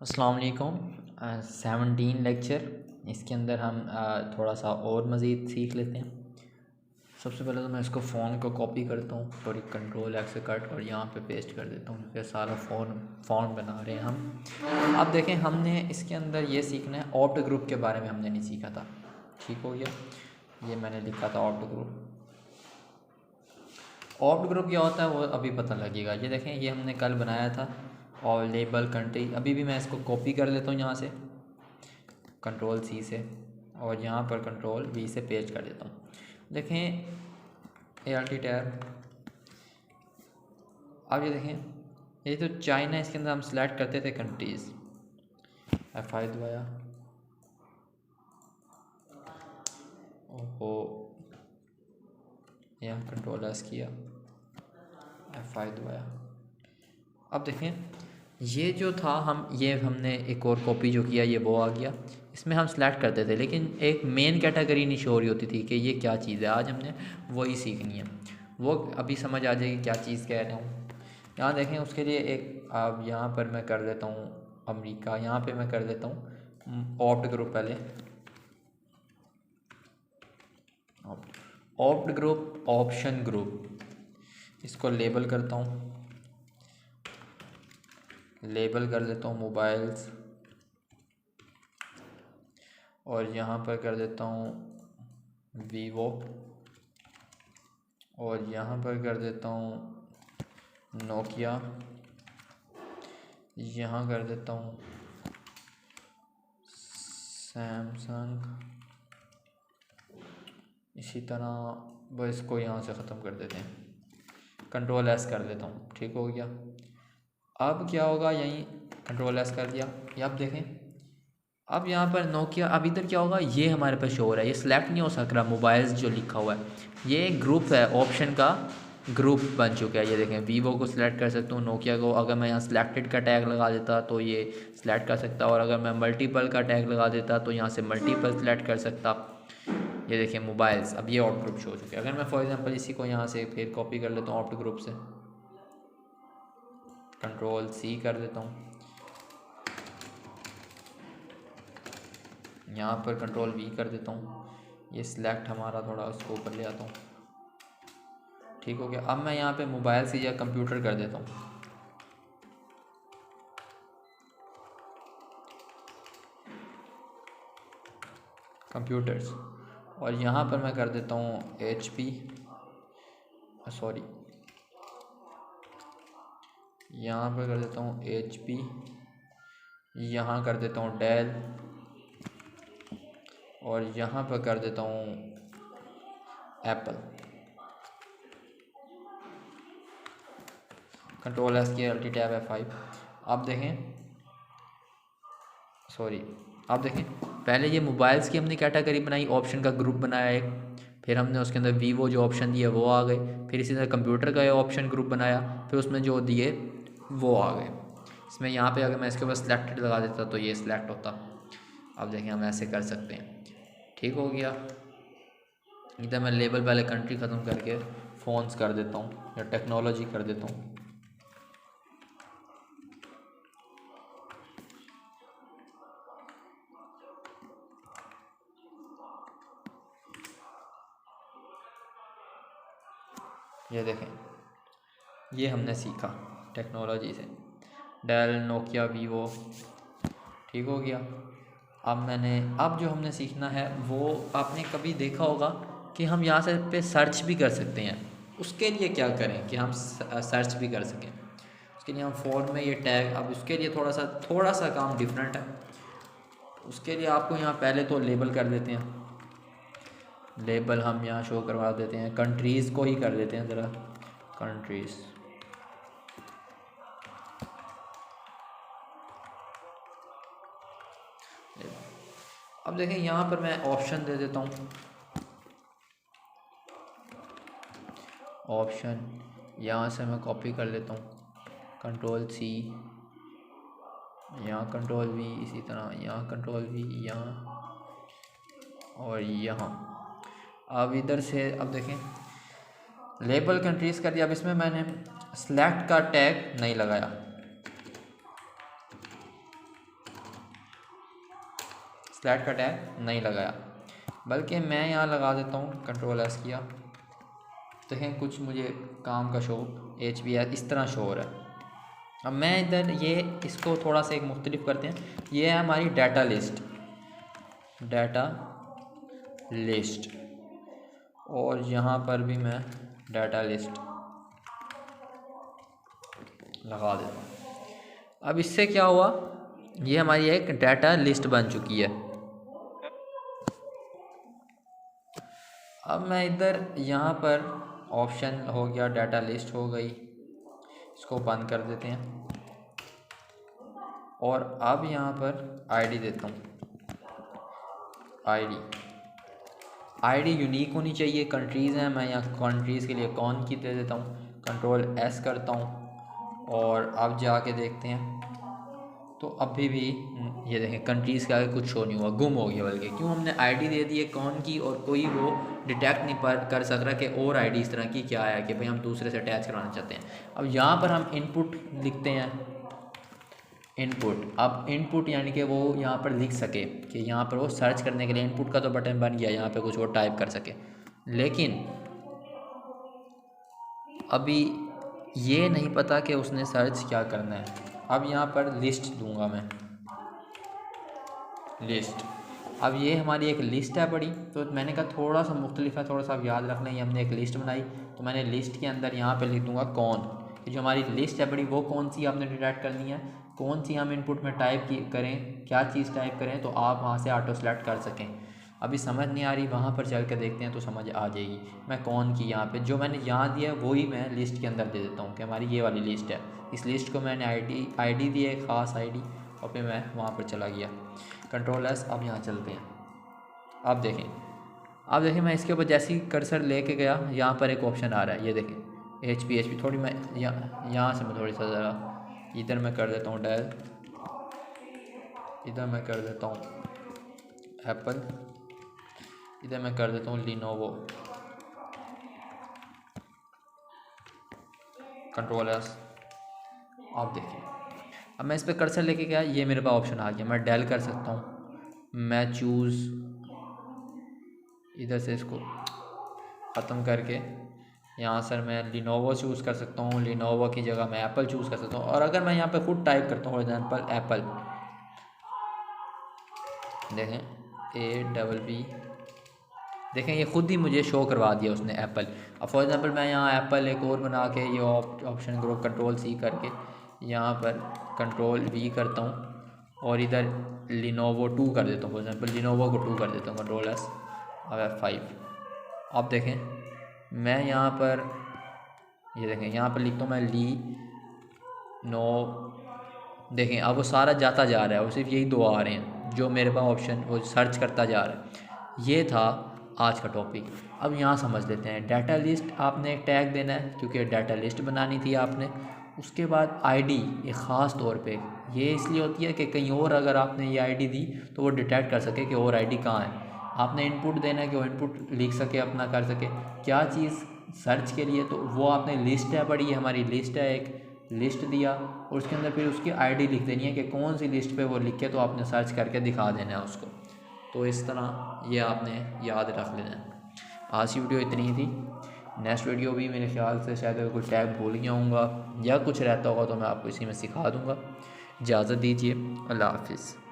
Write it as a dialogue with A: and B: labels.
A: अस्सलाम वालेकुम। 17 लेक्चर, इसके अंदर हम थोड़ा सा और मज़ीद सीख लेते हैं। सबसे पहले तो मैं इसको फ़ोन को कॉपी करता हूँ और एक कंट्रोल F से कट और यहाँ पे पेस्ट कर देता हूँ। फिर सारा फ़ोन बना रहे हैं हम। अब देखें, हमने इसके अंदर ये सीखना है, ऑप्ट ग्रुप के बारे में हमने नहीं सीखा था। ठीक हो गया, ये मैंने लिखा था ऑप्ट ग्रुप। ऑप्ट ग्रुप क्या होता है वो अभी पता लगेगा। ये देखें, ये हमने कल बनाया था। और लेबल कंट्री, अभी भी मैं इसको कॉपी कर लेता हूँ यहाँ से कंट्रोल C से, और यहाँ पर कंट्रोल V से पेस्ट कर देता हूँ। देखें ALT टैब। अब ये देखें, ये तो चाइना, इसके अंदर हम सेलेक्ट करते थे कंट्रीज़। F5 दबाया, ओहो, यहाँ कंट्रोल S किया, F5 दबाया। अब देखें, ये जो था ये हमने एक और कॉपी जो किया, ये वो आ गया। इसमें हम सेलेक्ट करते थे, लेकिन एक मेन कैटेगरी नहीं शो हो रही होती थी कि ये क्या चीज़ है। आज हमने वही सीखनी है, वो अभी समझ आ जाएगी क्या चीज़ कह रहा हूँ। यहाँ देखें, उसके लिए एक, अब यहाँ पर मैं कर देता हूँ अमेरिका, यहाँ पे मैं कर देता हूँ ऑप्ट ग्रुप। पहले ऑप्ट ग्रुप, ऑप्शन ग्रुप, इसको लेबल करता हूँ, लेबल कर देता हूँ मोबाइल्स, और यहाँ पर कर देता हूँ वीवो, और यहाँ पर कर देता हूँ नोकिया, यहाँ कर देता हूँ सैमसंग। इसी तरह वो इसको यहाँ से ख़त्म कर देते हैं, कंट्रोल S कर देता हूँ। ठीक हो गया। अब क्या होगा, यहीं कंट्रोल S कर दिया। ये अब देखें, अब यहाँ पर नोकिया, अब इधर क्या होगा, ये हमारे पास शो हो रहा है, ये सिलेक्ट नहीं हो सक रहा मोबाइल्स जो लिखा हुआ है। ये एक ग्रुप है, ऑप्शन का ग्रुप बन चुका है। ये देखें, वीवो को सिलेक्ट कर सकता हूँ, नोकिया को अगर मैं यहाँ सिलेक्टेड का टैग लगा देता तो ये सिलेक्ट कर सकता, और अगर मैं मल्टीपल का टैग लगा देता तो यहाँ से मल्टीपल सिलेक्ट कर सकता। ये देखिए मोबाइल्स, अब ये ऑप्ट ग्रुप शो हो चुके हैं। अगर मैं फॉर एग्जांपल इसी को यहाँ से फिर कॉपी कर लेता हूँ ऑप्ट ग्रुप से, कंट्रोल C कर देता हूँ, यहाँ पर कंट्रोल V कर देता हूँ, ये सिलेक्ट हमारा थोड़ा उसको ऊपर ले आता हूँ। ठीक हो गया। अब मैं यहाँ पे मोबाइल से या कंप्यूटर कर देता हूँ, कंप्यूटर्स, और यहाँ पर मैं कर देता हूँ HP, सॉरी, यहाँ पर कर देता हूँ HP, यहाँ कर देता हूँ डेल, और यहाँ पर कर देता हूँ एप्पल। कंट्रोल S किया, अल्टी टैब F5। अब देखें, सॉरी, अब देखें, पहले ये मोबाइल्स की हमने कैटेगरी बनाई, ऑप्शन का ग्रुप बनाया एक, फिर हमने उसके अंदर वीवो जो ऑप्शन दिए वो आ गए, फिर इसी तरह कंप्यूटर का ये ऑप्शन ग्रुप बनाया, फिर उसमें जो दिए वो आ गए। इसमें यहाँ पे अगर मैं इसके ऊपर सिलेक्टेड लगा देता तो ये सिलेक्ट होता। अब देखें, हम ऐसे कर सकते हैं। ठीक हो गया। इधर मैं लेबल पहले कंट्री ख़त्म करके फ़ोन्स कर देता हूँ या टेक्नोलॉजी कर देता हूँ। ये देखें, ये हमने सीखा टेक्नोलॉजी से, डेल, नोकिया, वीवो। ठीक हो गया। अब जो हमने सीखना है वो, आपने कभी देखा होगा कि हम यहाँ से पे सर्च भी कर सकते हैं। उसके लिए क्या करें कि हम सर्च भी कर सकें, उसके लिए हम फ़ोन में ये टैग, अब उसके लिए थोड़ा सा काम डिफरेंट है। उसके लिए आपको यहाँ पहले तो लेबल कर देते हैं, लेबल हम यहाँ शो करवा देते हैं, कंट्रीज़ को ही कर देते हैं ज़रा, कंट्रीज़। अब देखें, यहाँ पर मैं ऑप्शन दे देता हूँ, ऑप्शन, यहाँ से मैं कॉपी कर लेता हूँ, कंट्रोल C, यहाँ कंट्रोल V, इसी तरह यहाँ कंट्रोल V, यहाँ और यहाँ। अब इधर से, अब देखें, लेबल कंट्रीज़ कर दिया। अब इसमें मैंने सेलेक्ट का टैग नहीं लगाया, स्लैट का टैग नहीं लगाया, बल्कि मैं यहाँ लगा देता हूँ, कंट्रोल एस किया, देखें कुछ मुझे काम का शो HBS इस तरह शो हो रहा है। अब मैं इधर ये इसको थोड़ा सा एक मुख्तलिफ करते हैं, ये है हमारी डाटा लिस्ट, और यहाँ पर भी मैं डाटा लिस्ट लगा देता हूँ। अब इससे क्या हुआ, ये हमारी एक डाटा लिस्ट बन चुकी है। अब मैं इधर यहाँ पर ऑप्शन हो गया, डाटा लिस्ट हो गई, इसको बंद कर देते हैं और अब यहाँ पर आईडी देता हूँ। आईडी यूनिक होनी चाहिए। कंट्रीज़ हैं, मैं यहाँ कंट्रीज़ के लिए कौन की दे देता हूँ, कंट्रोल एस करता हूँ और अब जाके देखते हैं तो अभी भी ये देखें कंट्रीज़ के आगे कुछ शो नहीं हुआ, गुम हो गया। बल्कि क्यों, हमने आईडी दे दी है कौन की और कोई वो डिटेक्ट नहीं कर सक रहा कि और आईडी इस तरह की क्या है कि भाई हम दूसरे से अटैच कराना चाहते हैं। अब यहाँ पर हम इनपुट लिखते हैं, इनपुट। अब इनपुट यानी कि वो यहाँ पर लिख सके कि यहाँ पर वो सर्च करने के लिए इनपुट का तो बटन बन गया, यहाँ पे कुछ वो टाइप कर सके। लेकिन अभी ये नहीं पता कि उसने सर्च क्या करना है। अब यहाँ पर लिस्ट दूंगा मैं, लिस्ट। अब ये हमारी एक लिस्ट है बड़ी, तो मैंने कहा थोड़ा सा मुख्तलिफ है, थोड़ा सा आप याद रख लें। ये हमने एक लिस्ट बनाई, तो मैंने लिस्ट के अंदर यहाँ पे लिख दूंगा कौन। कि जो हमारी लिस्ट है बड़ी वो कौन सी आपने डिटेक्ट करनी है, कौन सी हम इनपुट में टाइप करें, क्या चीज़ टाइप करें, तो आप वहाँ से ऑटो सेलेक्ट कर सकें। अभी समझ नहीं आ रही, वहाँ पर चल कर देखते हैं तो समझ आ जाएगी। मैं कौन की यहाँ पे जो मैंने यहाँ दिया है वही मैं लिस्ट के अंदर दे देता हूँ कि हमारी ये वाली लिस्ट है। इस लिस्ट को मैंने आईडी दी है, ख़ास आईडी, और फिर मैं वहाँ पर चला गया, कंट्रोल एस। अब यहाँ चलते हैं, अब देखें मैं इसके ऊपर जैसे ही कर्सर लेके गया, यहाँ पर एक ऑप्शन आ रहा है, ये देखें HP। थोड़ी मैं यहाँ से मैं थोड़ी सा ज़रा इधर मैं कर देता हूँ डेल, इधर मैं कर देता हूँ एप्पल, इधर मैं कर देता हूँ लिनोवो, कंट्रोल एस। आप देखिए अब मैं इस पर कर्सर लेके गया, ये मेरे पास ऑप्शन आ गया, मैं डेल कर सकता हूँ। मैं चूज़ इधर से इसको ख़त्म करके यहाँ सर मैं लिनोवो चूज़ कर सकता हूँ, लिनोवो की जगह मैं एप्पल चूज़ कर सकता हूँ। और अगर मैं यहाँ पे खुद टाइप करता हूँ एप्पल, देखें APP, देखें ये खुद ही मुझे शो करवा दिया उसने एप्पल। अब फॉर एग्ज़ाम्पल मैं यहाँ एप्पल एक और बना के ये ऑप्शन ग्रुप कंट्रोल C करके यहाँ पर कंट्रोल V करता हूँ और इधर लिनोवो 2 कर देता हूँ। फॉर एग्ज़ाम्पल लिनोवो को 2 कर देता हूँ, कंट्रोल S, अब F5। अब देखें मैं यहाँ पर ये देखें यहाँ पर लिखता हूँ मैं देखें अब वो सारा जाता जा रहा है और सिर्फ यही दो आ रहे हैं जो मेरे पास ऑप्शन वो सर्च करता जा रहा है। ये था आज का टॉपिक। अब यहाँ समझ लेते हैं, डाटा लिस्ट आपने एक टैग देना है क्योंकि डाटा लिस्ट बनानी थी आपने। उसके बाद आईडी एक ख़ास तौर पे ये इसलिए होती है कि कहीं और अगर आपने ये आईडी दी तो वो डिटेक्ट कर सके कि और आईडी कहाँ है। आपने इनपुट देना है कि वो इनपुट लिख सके, अपना कर सके क्या चीज़ सर्च के लिए, तो वो आपने लिस्ट है बड़ी, हमारी लिस्ट है, एक लिस्ट दिया और उसके अंदर फिर उसकी आईडी लिख देनी है कि कौन सी लिस्ट पे वो लिख के तो आपने सर्च करके दिखा देना है उसको। तो इस तरह ये आपने याद रख लेना है। आज की वीडियो इतनी ही थी। नेक्स्ट वीडियो भी मेरे ख्याल से शायद अगर कोई टैग भूल गया होगा या कुछ रहता होगा तो मैं आपको इसी में सिखा दूँगा। इजाज़त दीजिए, अल्लाह हाफिज़।